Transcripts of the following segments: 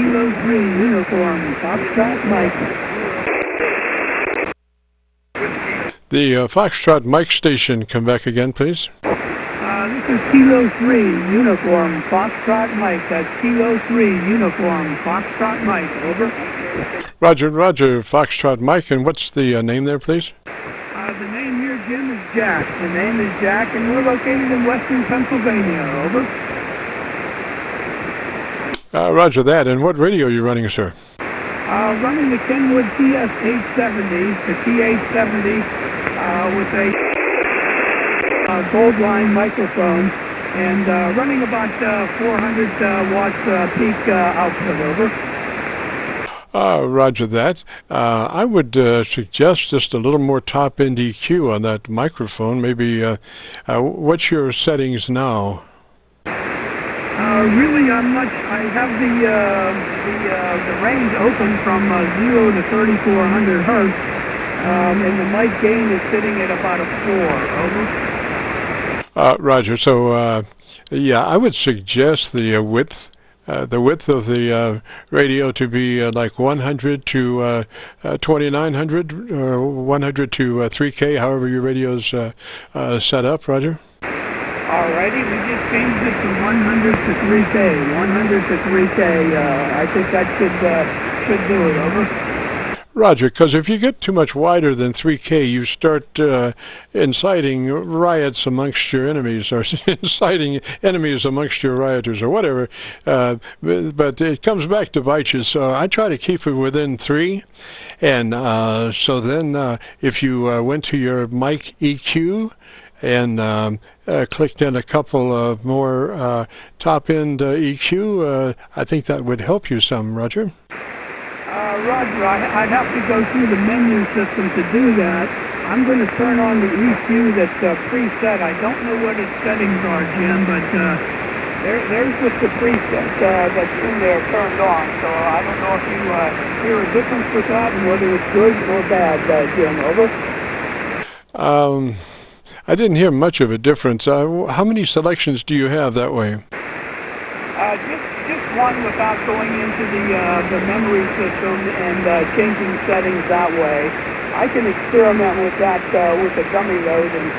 Kilo 3 Uniform, Foxtrot Mike. The Foxtrot Mike station, come back again, please. This is Kilo 3 Uniform, Foxtrot Mike. That's Kilo 3 Uniform, Foxtrot Mike. Over. Roger, Roger, Foxtrot Mike. And what's the name there, please? The name here, Jim, is Jack. The name is Jack, and we're located in western Pennsylvania. Over. Roger that. And what radio are you running, sir? Running the KENWOOD TS-870, the T-870, with a gold line microphone, and running about 400 watts peak output. Over. Roger that. I would suggest just a little more top-end EQ on that microphone. Maybe, what's your settings now? Really, I'm not. I have the range open from 0 to 3,400 hertz, and the mic gain is sitting at about a 4. Over. Roger. So, yeah, I would suggest the width of the radio to be like 100 to 2900, or 100 to 3K, however your radio's set up. Roger. Alrighty, we just changed it from 100 to 3K. 100 to 3K. I think that should do it. Over. Roger, because if you get too much wider than 3K, you start inciting riots amongst your enemies, or inciting enemies amongst your rioters, or whatever. But it comes back to bite you. So I try to keep it within 3. And so then if you went to your mic EQ, and clicked in a couple of more top-end EQ, I think that would help you some, Roger. Roger, I'd have to go through the menu system to do that. I'm going to turn on the EQ that's preset. I don't know what its settings are, Jim, but there's just the preset that's in there turned on. So I don't know if you hear a difference with that and whether it's good or bad, Jim. Over. I didn't hear much of a difference. How many selections do you have that way? Just one without going into the memory system and changing settings that way. I can experiment with that with the dummy load and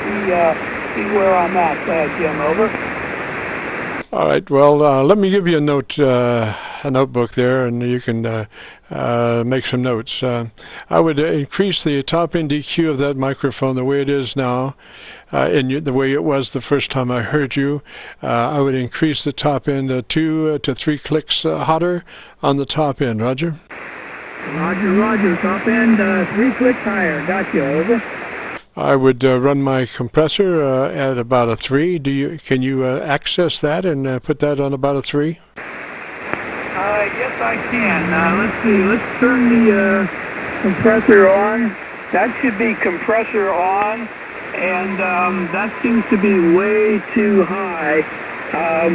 see where I'm at, Jim. Over. All right. Well, let me give you a notebook there, and you can make some notes. I would increase the top-end EQ of that microphone the way it is now, and the way it was the first time I heard you. I would increase the top end 2 to 3 clicks hotter on the top end. Roger. Roger. Top end 3 clicks higher. Gotcha. Over. I would run my compressor at about a 3. Can you access that and put that on about a 3? Yes, I can. Let's see. Let's turn the compressor on. That should be compressor on, and that seems to be way too high.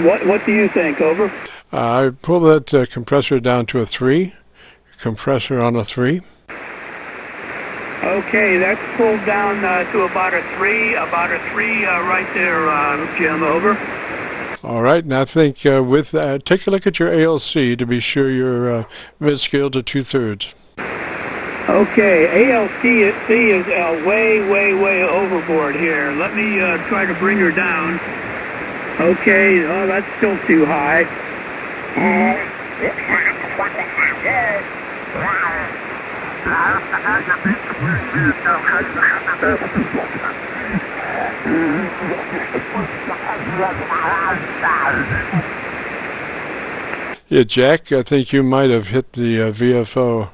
What do you think? Over. I pull that compressor down to a 3. Compressor on a 3. Okay, that's pulled down to about a 3 right there, Jim. Over. All right, and I think with that, take a look at your ALC to be sure you're mid-scale to 2/3. Okay, ALC is way overboard here. Let me try to bring her down. Okay, oh, that's still too high. Yeah, Jack, I think you might have hit the VFO.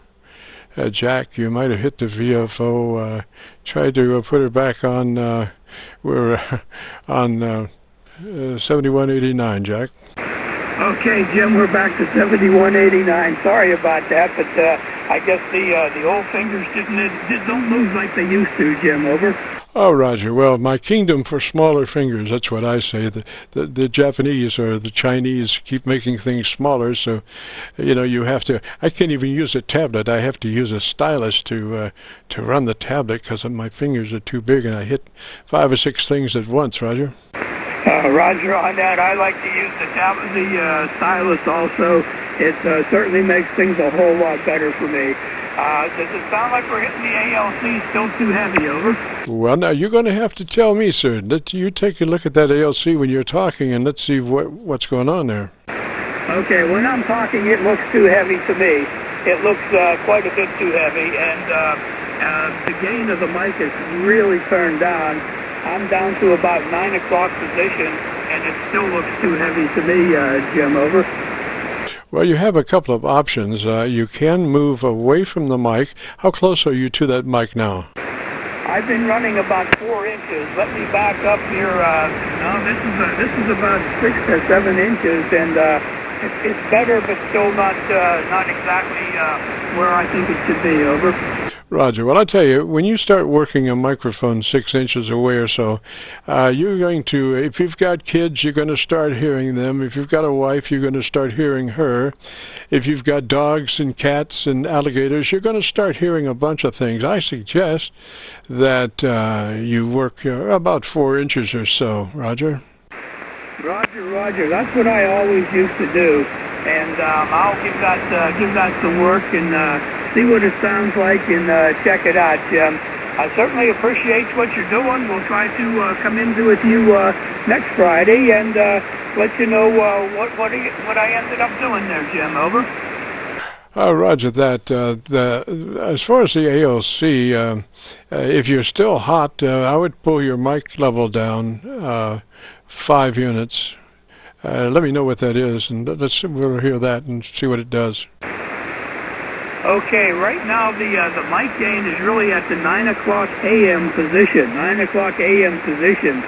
Jack, you might have hit the VFO. Try to put her back on. We're on 7189, Jack. Okay, Jim, we're back to 7189. Sorry about that, but I guess the old fingers don't move like they used to, Jim. Over. Oh, Roger. Well, my kingdom for smaller fingers. That's what I say. The Japanese or the Chinese keep making things smaller, so you have to. I can't even use a tablet. I have to use a stylus to run the tablet because my fingers are too big and I hit 5 or 6 things at once. Roger. Roger on that. I like to use the stylus also. It certainly makes things a whole lot better for me. Does it sound like we're hitting the ALC still too heavy, over? Well, now you're going to have to tell me, sir. You take a look at that ALC when you're talking, and let's see what's going on there. Okay, when I'm talking, it looks too heavy to me. It looks quite a bit too heavy, and the gain of the mic is really turned down. I'm down to about 9 o'clock position, and it still looks too heavy to me, Jim, over. Well, you have a couple of options. You can move away from the mic. How close are you to that mic now? I've been running about 4 inches. Let me back up here. No, this is about 6 or 7 inches, and it's better, but still not exactly where I think it should be, over. Roger. Well, I tell you, when you start working a microphone 6 inches away or so, you're going to, if you've got kids, you're going to start hearing them. If you've got a wife, you're going to start hearing her. If you've got dogs and cats and alligators, you're going to start hearing a bunch of things. I suggest that you work about 4 inches or so, Roger. Roger. That's what I always used to do, and I'll give that some work and see what it sounds like and check it out, Jim. I certainly appreciate what you're doing. We'll try to come into with you next Friday and let you know what I ended up doing there, Jim. Over. Roger that. As far as the ALC, if you're still hot, I would pull your mic level down 5 units. Let me know what that is, and we'll hear that and see what it does. Okay, right now the mic gain is really at the 9 o'clock a.m. position. 9 o'clock a.m. position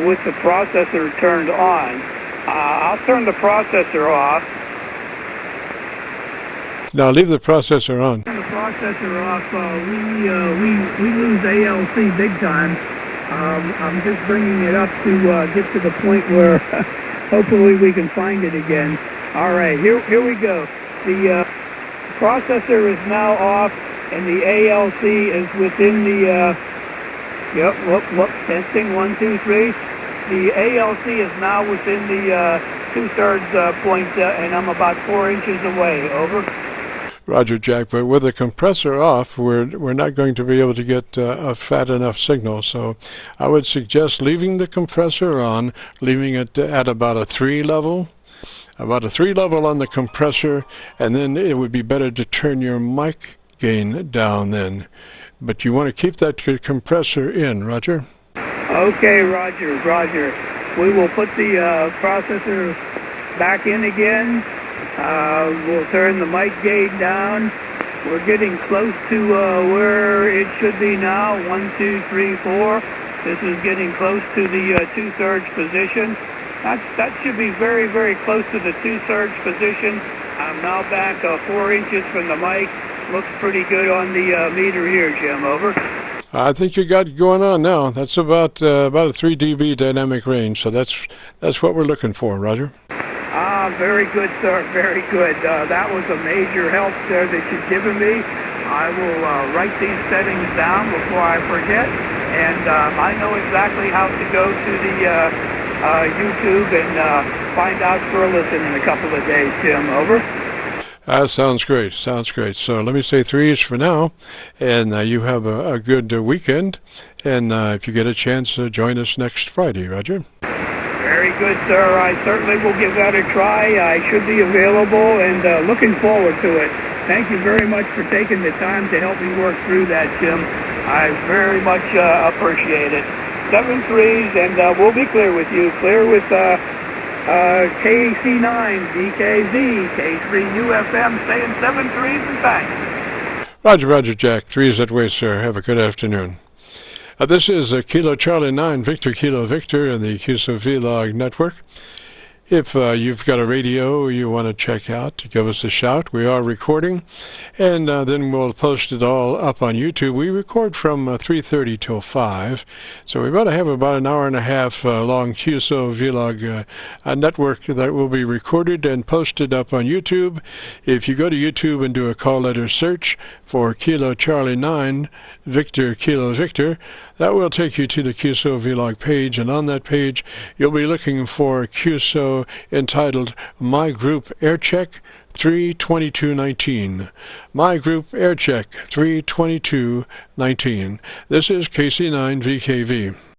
with the processor turned on. I'll turn the processor off. Now leave the processor on. Turn the processor off. We lose ALC big time. I'm just bringing it up to get to the point where hopefully we can find it again. All right, here we go. The processor is now off, and the ALC is within the, testing, 1, 2, 3. The ALC is now within the 2/3 point, and I'm about 4 inches away, over. Roger, Jack, but with the compressor off, we're not going to be able to get a fat enough signal, so I would suggest leaving the compressor on, leaving it at about a 3 level. About a 3 level on the compressor, and then it would be better to turn your mic gain down then. But you want to keep that compressor in, Roger? Okay, Roger. We will put the processor back in again. We'll turn the mic gain down. We're getting close to where it should be now. 1, 2, 3, 4. This is getting close to the 2/3 position. That should be very, very close to the 2/3 position. I'm now back 4 inches from the mic. Looks pretty good on the meter here, Jim. Over. I think you got it going on now. That's about a 3 dB dynamic range, so that's what we're looking for, Roger. Very good, sir. Very good. That was a major help there that you've given me. I will write these settings down before I forget, and I know exactly how to go to the YouTube and find out Ferguson in a couple of days, Jim. Over. Sounds great. So let me say 3s for now, and you have a good weekend, and if you get a chance, join us next Friday, Roger. Very good, sir. I certainly will give that a try. I should be available and looking forward to it. Thank you very much for taking the time to help me work through that, Jim. I very much appreciate it. 7 3s, and we'll be clear with you. Clear with KC9VKV, K3UFM, saying 7 3s and thanks. Roger, Jack. 3s that way, sir. Have a good afternoon. This is Kilo Charlie 9, Victor Kilo Victor, and the Qso-Vlog network. If you've got a radio you want to check out, give us a shout. We are recording, and then we'll post it all up on YouTube. We record from 3:30 till 5, so we're going to have about an hour and a half long Qso-Vlog network that will be recorded and posted up on YouTube. If you go to YouTube and do a call letter search for Kilo Charlie 9 Victor Kilo Victor, that will take you to the Qso-Vlog page, and on that page you'll be looking for Qso entitled My Group Air Check 32219. My Group Air Check 32219. This is KC9VKV.